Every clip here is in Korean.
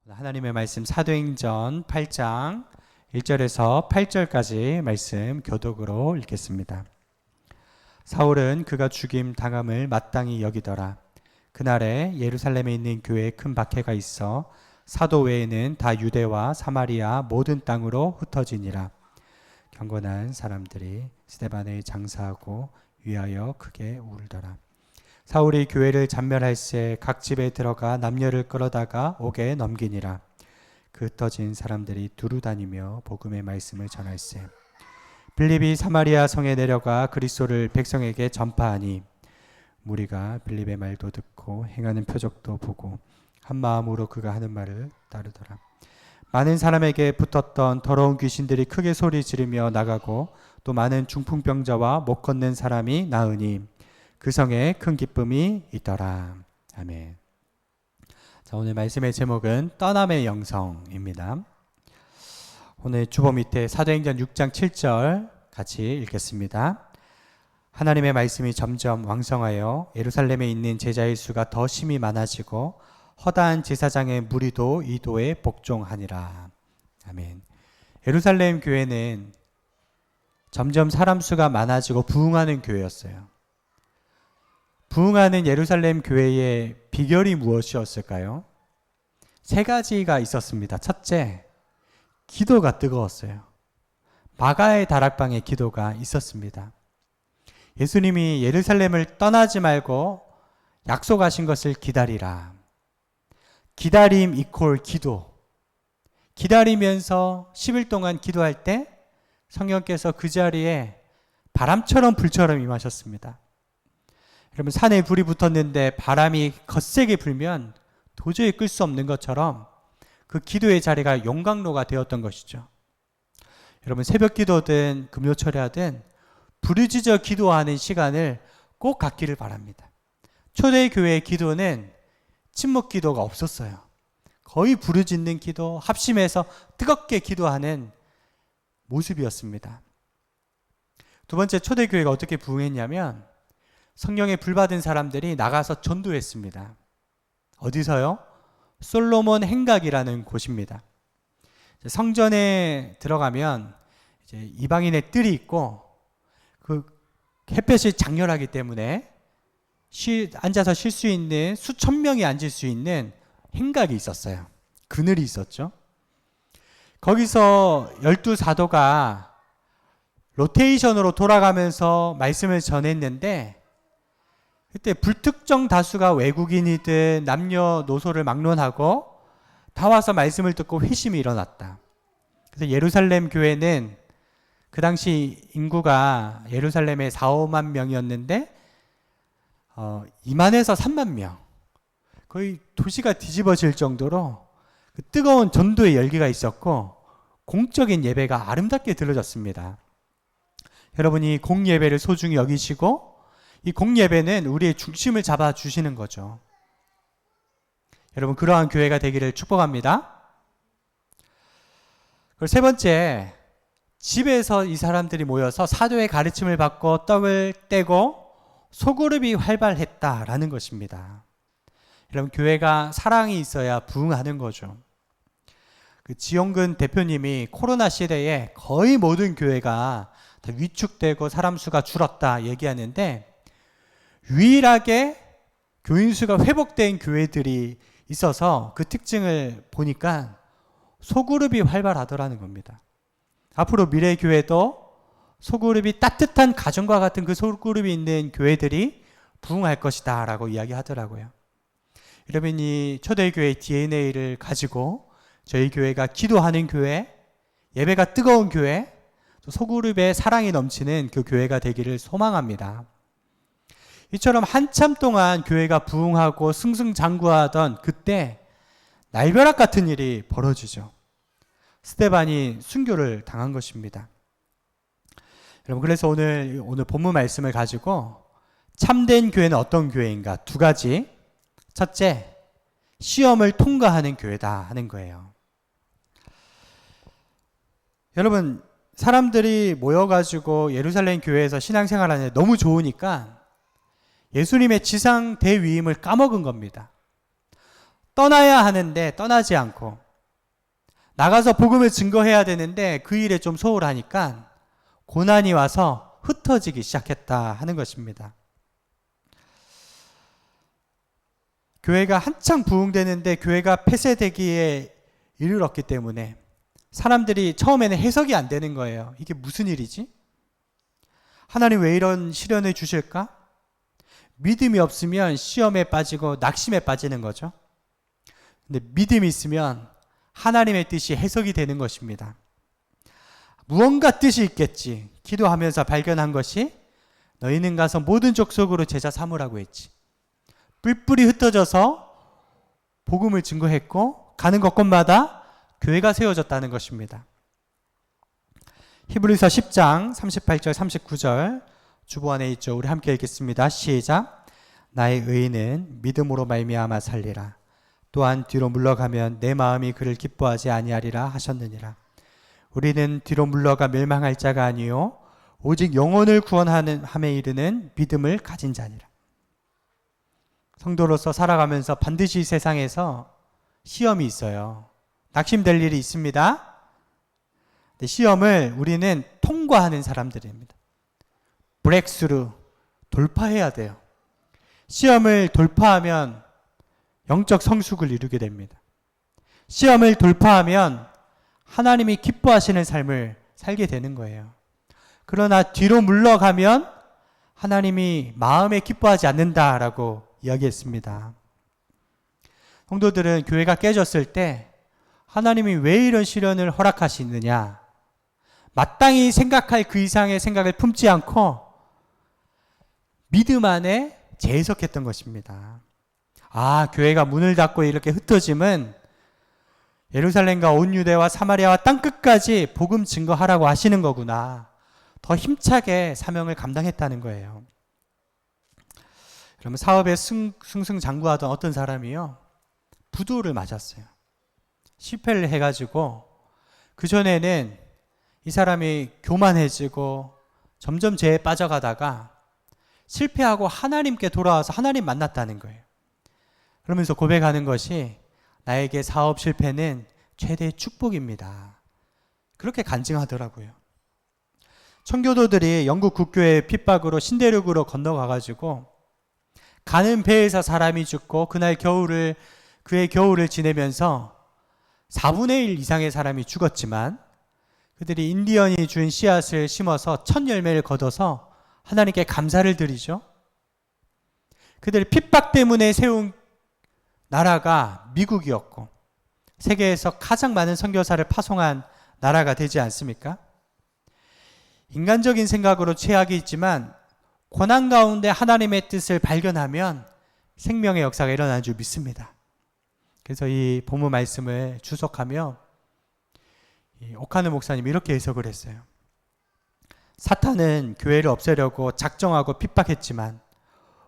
하나님의 말씀 사도행전 8장 1절에서 8절까지 말씀 교독으로 읽겠습니다. 사울은 그가 죽임 당함을 마땅히 여기더라. 그날에 예루살렘에 있는 교회에 큰 박해가 있어 사도 외에는 다 유대와 사마리아 모든 땅으로 흩어지니라. 경건한 사람들이 스데반에 장사하고 위하여 크게 울더라. 사울이 교회를 잔멸할새 각 집에 들어가 남녀를 끌어다가 옥에 넘기니라. 그 흩어진 사람들이 두루 다니며 복음의 말씀을 전할새 빌립이 사마리아 성에 내려가 그리스도를 백성에게 전파하니 무리가 빌립의 말도 듣고 행하는 표적도 보고 한 마음으로 그가 하는 말을 따르더라. 많은 사람에게 붙었던 더러운 귀신들이 크게 소리 지르며 나가고 또 많은 중풍병자와 못 걷는 사람이 나으니 그 성에 큰 기쁨이 있더라. 아멘. 자, 오늘 말씀의 제목은 떠남의 영성입니다. 오늘 주보 밑에 사도행전 6장 7절 같이 읽겠습니다. 하나님의 말씀이 점점 왕성하여 예루살렘에 있는 제자의 수가 더 심히 많아지고 허다한 제사장의 무리도 이 도에 복종하니라. 아멘. 예루살렘 교회는 점점 사람 수가 많아지고 부흥하는 교회였어요. 부흥하는 예루살렘 교회의 비결이 무엇이었을까요? 세 가지가 있었습니다. 첫째, 기도가 뜨거웠어요. 마가의 다락방에 기도가 있었습니다. 예수님이 예루살렘을 떠나지 말고 약속하신 것을 기다리라. 기다림 이퀄 기도. 기다리면서 10일 동안 기도할 때 성령께서 그 자리에 바람처럼 불처럼 임하셨습니다. 여러분, 산에 불이 붙었는데 바람이 거세게 불면 도저히 끌 수 없는 것처럼 그 기도의 자리가 용광로가 되었던 것이죠. 여러분, 새벽 기도든 금요철야든 부르짖어 기도하는 시간을 꼭 갖기를 바랍니다. 초대교회의 기도는 침묵 기도가 없었어요. 거의 부르짖는 기도, 합심해서 뜨겁게 기도하는 모습이었습니다. 두 번째, 초대교회가 어떻게 부흥했냐면 성령의 불받은 사람들이 나가서 전도했습니다. 어디서요? 솔로몬 행각이라는 곳입니다. 성전에 들어가면 이제 이방인의 뜰이 있고 그 햇볕이 장렬하기 때문에 앉아서 쉴 수 있는 수천 명이 앉을 수 있는 행각이 있었어요. 그늘이 있었죠. 거기서 12사도가 로테이션으로 돌아가면서 말씀을 전했는데 그때 불특정 다수가 외국인이든 남녀노소를 막론하고 다 와서 말씀을 듣고 회심이 일어났다. 그래서 예루살렘 교회는 그 당시 인구가 예루살렘에 4, 5만 명이었는데 2만에서 3만 명, 거의 도시가 뒤집어질 정도로 그 뜨거운 전도의 열기가 있었고 공적인 예배가 아름답게 드려졌습니다. 여러분이 공예배를 소중히 여기시고 이 공예배는 우리의 중심을 잡아주시는 거죠. 여러분, 그러한 교회가 되기를 축복합니다. 그리고 세 번째, 집에서 이 사람들이 모여서 사도의 가르침을 받고 떡을 떼고 소그룹이 활발했다라는 것입니다. 여러분, 교회가 사랑이 있어야 부흥하는 거죠. 그 지용근 대표님이 코로나 시대에 거의 모든 교회가 다 위축되고 사람 수가 줄었다 얘기하는데 유일하게 교인 수가 회복된 교회들이 있어서 그 특징을 보니까 소그룹이 활발하더라는 겁니다. 앞으로 미래 교회도 소그룹이 따뜻한 가정과 같은 그 소그룹이 있는 교회들이 부흥할 것이다 라고 이야기하더라고요. 여러분이 초대교회의 DNA를 가지고 저희 교회가 기도하는 교회, 예배가 뜨거운 교회, 또 소그룹의 사랑이 넘치는 그 교회가 되기를 소망합니다. 이처럼 한참 동안 교회가 부흥하고 승승장구하던 그때 날벼락 같은 일이 벌어지죠. 스데반이 순교를 당한 것입니다. 여러분, 그래서 오늘 본문 말씀을 가지고 참된 교회는 어떤 교회인가? 두 가지. 첫째, 시험을 통과하는 교회다 하는 거예요. 여러분, 사람들이 모여가지고 예루살렘 교회에서 신앙생활하는데 너무 좋으니까 예수님의 지상 대위임을 까먹은 겁니다. 떠나야 하는데 떠나지 않고 나가서 복음을 증거해야 되는데 그 일에 좀 소홀하니까 고난이 와서 흩어지기 시작했다 하는 것입니다. 교회가 한창 부흥되는데 교회가 폐쇄되기에 이르렀기 때문에 사람들이 처음에는 해석이 안 되는 거예요. 이게 무슨 일이지? 하나님 왜 이런 시련을 주실까? 믿음이 없으면 시험에 빠지고 낙심에 빠지는 거죠. 근데 믿음이 있으면 하나님의 뜻이 해석이 되는 것입니다. 무언가 뜻이 있겠지. 기도하면서 발견한 것이 너희는 가서 모든 족속으로 제자 삼으라고 했지. 뿔뿔이 흩어져서 복음을 증거했고 가는 곳곳마다 교회가 세워졌다는 것입니다. 히브리서 10장 38절 39절 주보 안에 있죠. 우리 함께 읽겠습니다. 시작. 나의 의인은 믿음으로 말미암아 살리라. 또한 뒤로 물러가면 내 마음이 그를 기뻐하지 아니하리라 하셨느니라. 우리는 뒤로 물러가 멸망할 자가 아니요 오직 영혼을 구원하는 함에 이르는 믿음을 가진 자니라. 성도로서 살아가면서 반드시 세상에서 시험이 있어요. 낙심될 일이 있습니다. 시험을 우리는 통과하는 사람들입니다. 브렉스루, 돌파해야 돼요. 시험을 돌파하면 영적 성숙을 이루게 됩니다. 시험을 돌파하면 하나님이 기뻐하시는 삶을 살게 되는 거예요. 그러나 뒤로 물러가면 하나님이 마음에 기뻐하지 않는다라고 이야기했습니다. 성도들은 교회가 깨졌을 때 하나님이 왜 이런 시련을 허락하시느냐, 마땅히 생각할 그 이상의 생각을 품지 않고 믿음 안에 재해석했던 것입니다. 아, 교회가 문을 닫고 이렇게 흩어짐은 예루살렘과 온 유대와 사마리아와 땅끝까지 복음 증거하라고 하시는 거구나. 더 힘차게 사명을 감당했다는 거예요. 그러면 사업에 승승장구하던 어떤 사람이요, 부도를 맞았어요. 실패를 해가지고 그전에는 이 사람이 교만해지고 점점 죄에 빠져가다가 실패하고 하나님께 돌아와서 하나님 만났다는 거예요. 그러면서 고백하는 것이 나에게 사업 실패는 최대의 축복입니다. 그렇게 간증하더라고요. 청교도들이 영국 국교의 핍박으로 신대륙으로 건너가가지고 가는 배에서 사람이 죽고 그날 그의 겨울을 지내면서 4분의 1 이상의 사람이 죽었지만 그들이 인디언이 준 씨앗을 심어서 첫 열매를 거둬서 하나님께 감사를 드리죠. 그들의 핍박 때문에 세운 나라가 미국이었고 세계에서 가장 많은 선교사를 파송한 나라가 되지 않습니까? 인간적인 생각으로 죄악이 있지만 고난 가운데 하나님의 뜻을 발견하면 생명의 역사가 일어나는 줄 믿습니다. 그래서 이 본문 말씀을 주석하며 오카누 목사님이 이렇게 해석을 했어요. 사탄은 교회를 없애려고 작정하고 핍박했지만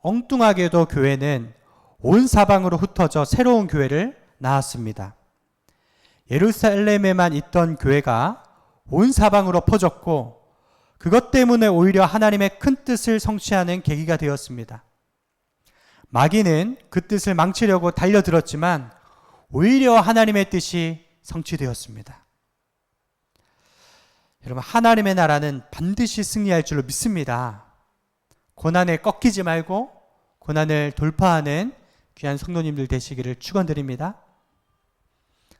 엉뚱하게도 교회는 온 사방으로 흩어져 새로운 교회를 낳았습니다. 예루살렘에만 있던 교회가 온 사방으로 퍼졌고 그것 때문에 오히려 하나님의 큰 뜻을 성취하는 계기가 되었습니다. 마귀는 그 뜻을 망치려고 달려들었지만 오히려 하나님의 뜻이 성취되었습니다. 여러분, 하나님의 나라는 반드시 승리할 줄로 믿습니다. 고난에 꺾이지 말고 고난을 돌파하는 귀한 성도님들 되시기를 축원드립니다.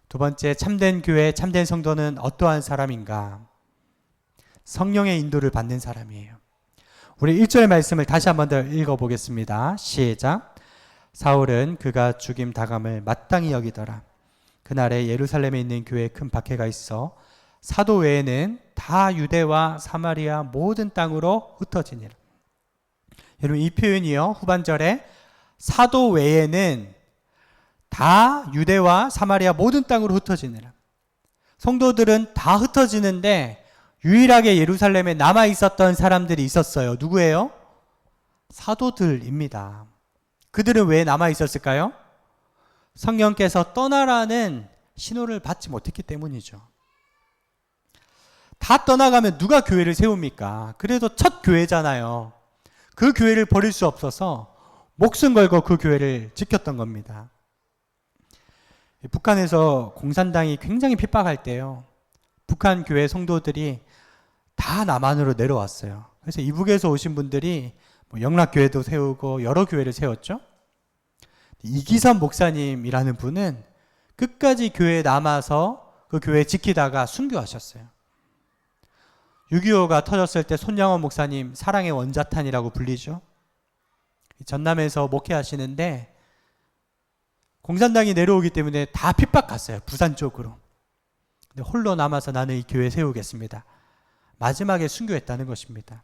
두 번째, 참된 교회, 참된 성도는 어떠한 사람인가? 성령의 인도를 받는 사람이에요. 우리 1절 말씀을 다시 한번 더 읽어보겠습니다. 시작. 사울은 그가 죽임 당함을 마땅히 여기더라. 그날에 예루살렘에 있는 교회에 큰 박해가 있어 사도 외에는 다 유대와 사마리아 모든 땅으로 흩어지니라. 여러분, 이 표현이요, 후반절에 사도 외에는 다 유대와 사마리아 모든 땅으로 흩어지니라. 성도들은 다 흩어지는데 유일하게 예루살렘에 남아 있었던 사람들이 있었어요. 누구예요? 사도들입니다. 그들은 왜 남아 있었을까요? 성령께서 떠나라는 신호를 받지 못했기 때문이죠. 다 떠나가면 누가 교회를 세웁니까? 그래도 첫 교회잖아요. 그 교회를 버릴 수 없어서 목숨 걸고 그 교회를 지켰던 겁니다. 북한에서 공산당이 굉장히 핍박할 때요. 북한 교회 성도들이 다 남한으로 내려왔어요. 그래서 이북에서 오신 분들이 영락교회도 세우고 여러 교회를 세웠죠. 이기선 목사님이라는 분은 끝까지 교회에 남아서 그 교회 지키다가 순교하셨어요. 6.25가 터졌을 때 손양원 목사님 사랑의 원자탄이라고 불리죠. 전남에서 목회하시는데 공산당이 내려오기 때문에 다 핍박갔어요. 부산 쪽으로. 근데 홀로 남아서 나는 이 교회 세우겠습니다. 마지막에 순교했다는 것입니다.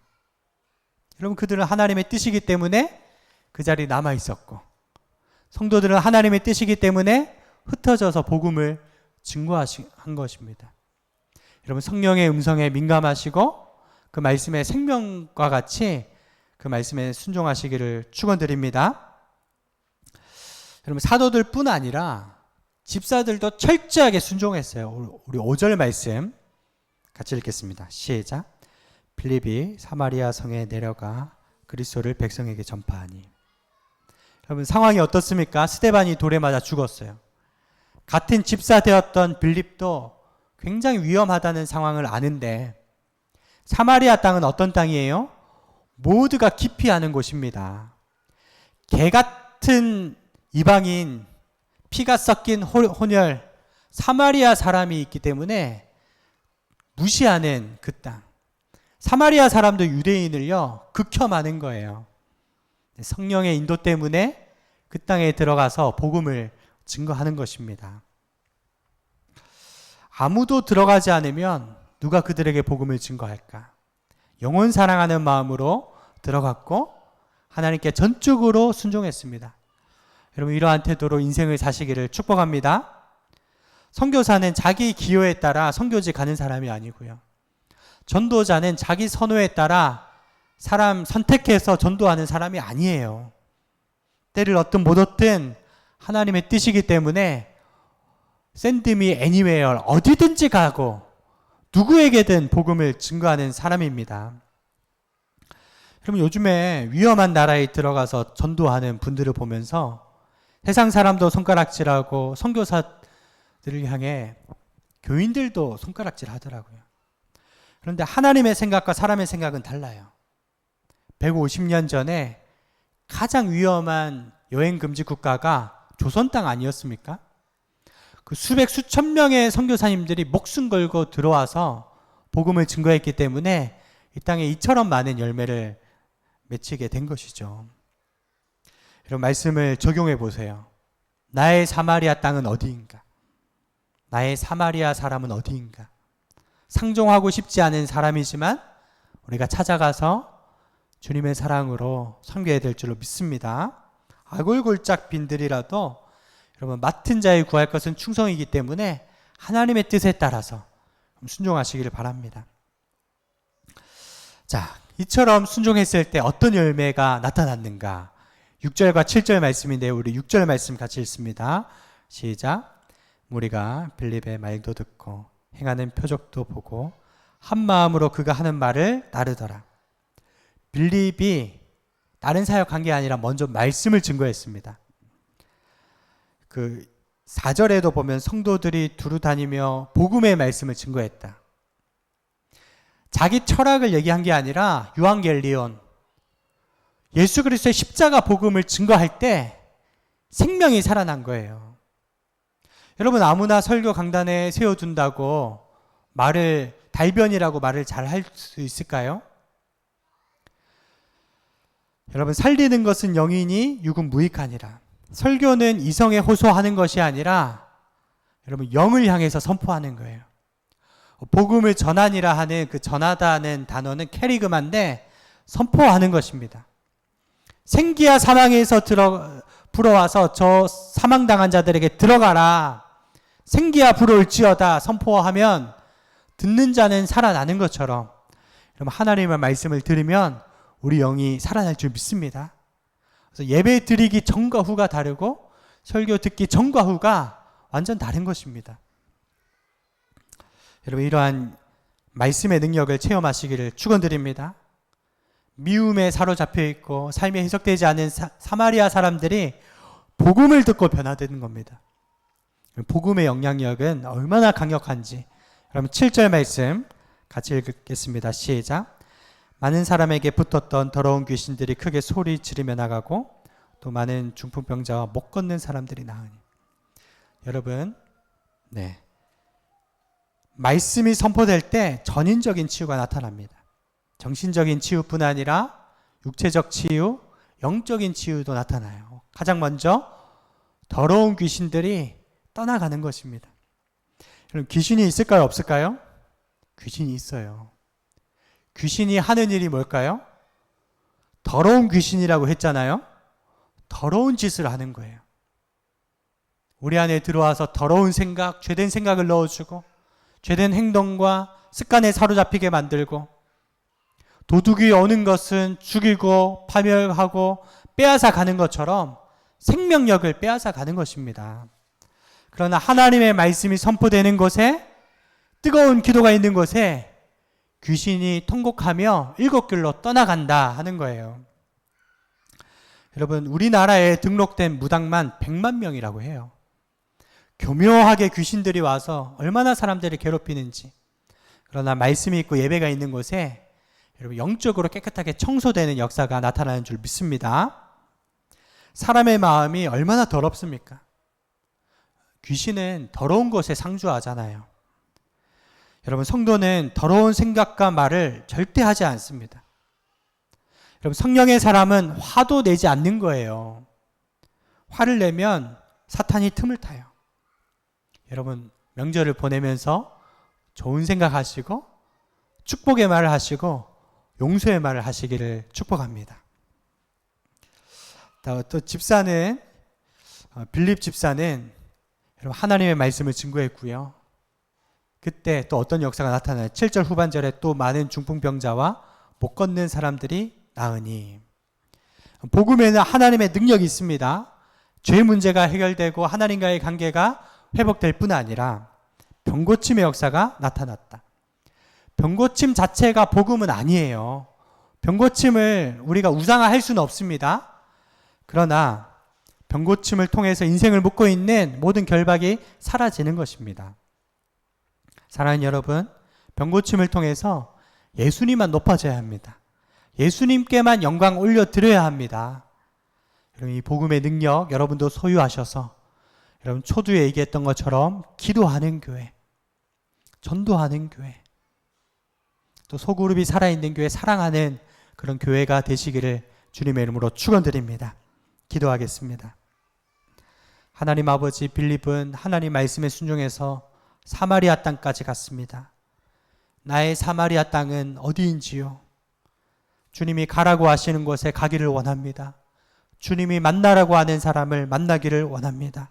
여러분, 그들은 하나님의 뜻이기 때문에 그 자리에 남아 있었고, 성도들은 하나님의 뜻이기 때문에 흩어져서 복음을 증거한 것입니다. 여러분, 성령의 음성에 민감하시고 그 말씀의 생명과 같이 그 말씀에 순종하시기를 축원드립니다. 여러분, 사도들 뿐 아니라 집사들도 철저하게 순종했어요. 우리 5절 말씀 같이 읽겠습니다. 시작. 빌립이 사마리아 성에 내려가 그리스도를 백성에게 전파하니. 여러분, 상황이 어떻습니까? 스데반이 돌에 맞아 죽었어요. 같은 집사 되었던 빌립도 굉장히 위험하다는 상황을 아는데, 사마리아 땅은 어떤 땅이에요? 모두가 기피하는 곳입니다. 개 같은 이방인, 피가 섞인 혼혈 사마리아 사람이 있기 때문에 무시하는 그 땅. 사마리아 사람도 유대인을요 극혐하는 거예요. 성령의 인도 때문에 그 땅에 들어가서 복음을 증거하는 것입니다. 아무도 들어가지 않으면 누가 그들에게 복음을 증거할까? 영혼 사랑하는 마음으로 들어갔고 하나님께 전적으로 순종했습니다. 여러분, 이러한 태도로 인생을 사시기를 축복합니다. 선교사는 자기 기호에 따라 선교지 가는 사람이 아니고요. 전도자는 자기 선호에 따라 사람 선택해서 전도하는 사람이 아니에요. 때를 얻든 못 얻든 하나님의 뜻이기 때문에 send me anywhere, 어디든지 가고 누구에게든 복음을 증거하는 사람입니다. 여러분, 요즘에 위험한 나라에 들어가서 전도하는 분들을 보면서 세상 사람도 손가락질하고 선교사들을 향해 교인들도 손가락질 하더라고요. 그런데 하나님의 생각과 사람의 생각은 달라요. 150년 전에 가장 위험한 여행 금지 국가가 조선 땅 아니었습니까? 그 수백 수천 명의 선교사님들이 목숨 걸고 들어와서 복음을 증거했기 때문에 이 땅에 이처럼 많은 열매를 맺히게 된 것이죠. 이런 말씀을 적용해 보세요. 나의 사마리아 땅은 어디인가? 나의 사마리아 사람은 어디인가? 상종하고 싶지 않은 사람이지만 우리가 찾아가서 주님의 사랑으로 섬겨야 될 줄로 믿습니다. 아골골짝 빈들이라도 여러분, 맡은 자의 구할 것은 충성이기 때문에 하나님의 뜻에 따라서 순종하시기를 바랍니다. 자, 이처럼 순종했을 때 어떤 열매가 나타났는가? 6절과 7절 말씀인데 우리 6절 말씀 같이 읽습니다. 시작. 무리가 빌립의 말도 듣고 행하는 표적도 보고 한 마음으로 그가 하는 말을 따르더라. 빌립이 다른 사역한 게 아니라 먼저 말씀을 증거했습니다. 그 4절에도 보면 성도들이 두루 다니며 복음의 말씀을 증거했다. 자기 철학을 얘기한 게 아니라 유앙겔리온, 예수 그리스도의 십자가 복음을 증거할 때 생명이 살아난 거예요. 여러분, 아무나 설교 강단에 세워둔다고 달변이라고 말을 잘 할 수 있을까요? 여러분, 살리는 것은 영이니 육은 무익하니라. 설교는 이성에 호소하는 것이 아니라 여러분, 영을 향해서 선포하는 거예요. 복음을 전하니라 하는 그 전하다는 단어는 캐리그마인데 선포하는 것입니다. 생기야 사망에서 불어와서 저 사망당한 자들에게 들어가라. 생기야 불어올지어다 선포하면 듣는 자는 살아나는 것처럼 여러분, 하나님의 말씀을 들으면 우리 영이 살아날 줄 믿습니다. 그래서 예배 드리기 전과 후가 다르고 설교 듣기 전과 후가 완전 다른 것입니다. 여러분, 이러한 말씀의 능력을 체험하시기를 축원드립니다. 미움에 사로잡혀 있고 삶이 해석되지 않은 사마리아 사람들이 복음을 듣고 변화되는 겁니다. 복음의 영향력은 얼마나 강력한지. 여러분 7절 말씀 같이 읽겠습니다. 시작. 많은 사람에게 붙었던 더러운 귀신들이 크게 소리 지르며 나가고 또 많은 중풍병자와 못 걷는 사람들이 나으니. 여러분, 말씀이 선포될 때 전인적인 치유가 나타납니다. 정신적인 치유뿐 아니라 육체적 치유, 영적인 치유도 나타나요. 가장 먼저 더러운 귀신들이 떠나가는 것입니다. 여러분, 귀신이 있을까요? 없을까요? 귀신이 있어요. 귀신이 하는 일이 뭘까요? 더러운 귀신이라고 했잖아요. 더러운 짓을 하는 거예요. 우리 안에 들어와서 더러운 생각, 죄된 생각을 넣어주고 죄된 행동과 습관에 사로잡히게 만들고 도둑이 오는 것은 죽이고 파멸하고 빼앗아 가는 것처럼 생명력을 빼앗아 가는 것입니다. 그러나 하나님의 말씀이 선포되는 곳에, 뜨거운 기도가 있는 곳에 귀신이 통곡하며 일곱 길로 떠나간다 하는 거예요. 여러분, 우리나라에 등록된 무당만 100만 명이라고 해요. 교묘하게 귀신들이 와서 얼마나 사람들을 괴롭히는지. 그러나 말씀이 있고 예배가 있는 곳에 여러분 영적으로 깨끗하게 청소되는 역사가 나타나는 줄 믿습니다. 사람의 마음이 얼마나 더럽습니까? 귀신은 더러운 것에 상주하잖아요. 여러분, 성도는 더러운 생각과 말을 절대 하지 않습니다. 여러분, 성령의 사람은 화도 내지 않는 거예요. 화를 내면 사탄이 틈을 타요. 여러분, 명절을 보내면서 좋은 생각하시고 축복의 말을 하시고 용서의 말을 하시기를 축복합니다. 또 집사는, 빌립 집사는 여러분 하나님의 말씀을 증거했고요. 그때 또 어떤 역사가 나타나요? 7절 후반절에 또 많은 중풍병자와 못 걷는 사람들이 나으니. 복음에는 하나님의 능력이 있습니다. 죄 문제가 해결되고 하나님과의 관계가 회복될 뿐 아니라 병고침의 역사가 나타났다. 병고침 자체가 복음은 아니에요. 병고침을 우리가 우상화할 수는 없습니다. 그러나 병고침을 통해서 인생을 묵고 있는 모든 결박이 사라지는 것입니다. 사랑하는 여러분, 병고침을 통해서 예수님만 높아져야 합니다. 예수님께만 영광 올려드려야 합니다. 여러분, 이 복음의 능력 여러분도 소유하셔서 여러분 초두에 얘기했던 것처럼 기도하는 교회, 전도하는 교회, 또 소그룹이 살아있는 교회, 사랑하는 그런 교회가 되시기를 주님의 이름으로 축원드립니다. 기도하겠습니다. 하나님 아버지, 빌립은 하나님 말씀에 순종해서 사마리아 땅까지 갔습니다. 나의 사마리아 땅은 어디인지요? 주님이 가라고 하시는 곳에 가기를 원합니다. 주님이 만나라고 하는 사람을 만나기를 원합니다.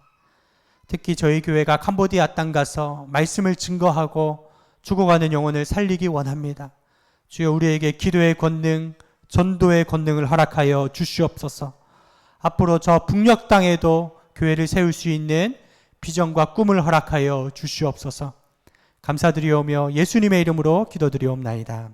특히 저희 교회가 캄보디아 땅 가서 말씀을 증거하고 죽어가는 영혼을 살리기 원합니다. 주여, 우리에게 기도의 권능, 전도의 권능을 허락하여 주시옵소서. 앞으로 저 북녘 땅에도 교회를 세울 수 있는 비전과 꿈을 허락하여 주시옵소서. 감사드리오며 예수님의 이름으로 기도드리옵나이다.